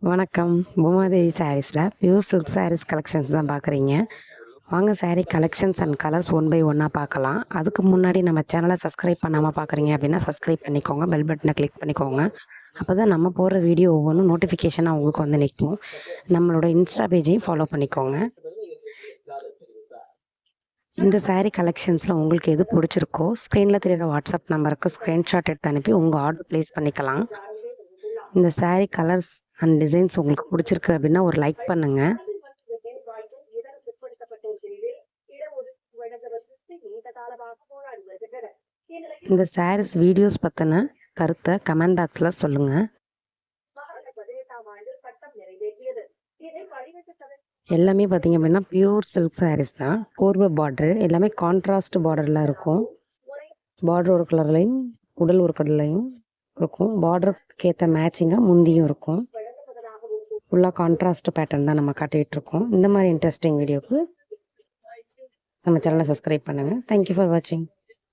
வணக்கம். பூமாதேவி சாரீஸில் pure silk saris collections தான் பார்க்குறீங்க. வாங்க sari collections and colours one by ஒன்னாக பார்க்கலாம். அதுக்கு முன்னாடி நம்ம சேனலை சப்ஸ்கிரைப் பண்ணாமல் பார்க்குறீங்க அப்படின்னா சப்ஸ்கிரைப் பண்ணிக்கோங்க, பெல் பட்டனை கிளிக் பண்ணிக்கோங்க. அப்போ தான் நம்ம போடுற வீடியோ ஒவ்வொன்றும் நோட்டிஃபிகேஷனாக உங்களுக்கு வந்து நிற்கும். நம்மளோட இன்ஸ்டா பேஜையும் ஃபாலோ பண்ணிக்கோங்க. இந்த சாரீ கலெக்ஷன்ஸில் உங்களுக்கு எது பிடிச்சிருக்கோ ஸ்க்ரீனில் தெரியுற வாட்ஸ்அப் நம்பருக்கு ஸ்க்ரீன்ஷாட் எடுத்து அனுப்பி உங்கள் ஆர்டர் ப்ளேஸ் பண்ணிக்கலாம். இந்த சாரீ கலர்ஸ் அண்ட் டிசைன்ஸ் உங்களுக்கு பிடிச்சிருக்கு அப்படின்னா ஒரு லைக் பண்ணுங்கள். இந்த சாரீஸ் வீடியோஸ் பற்றின கருத்தை கமெண்ட் பாக்ஸில் சொல்லுங்கள். எல்லாமே பார்த்தீங்க அப்படின்னா பியூர் சில்க் சாரீஸ் தான். கோர்வை பார்டரு எல்லாமே கான்ட்ராஸ்ட் பார்டரில் இருக்கும். பார்டர் ஒரு கலர்லையும் உடல் ஒரு கலர்லையும் இருக்கும். பார்டருக்கு ஏற்ற மேட்சிங்காக முந்தியும் இருக்கும். ஃபுல்லாக கான்ட்ராஸ்ட் பேட்டர்ன் தான் நம்ம காட்டிகிட்ருக்கோம். இந்த மாதிரி இன்ட்ரெஸ்டிங் வீடியோக்கு நம்ம சேனலை சப்ஸ்கிரைப் பண்ணுங்கள். தேங்க்யூ ஃபார் வாட்சிங்.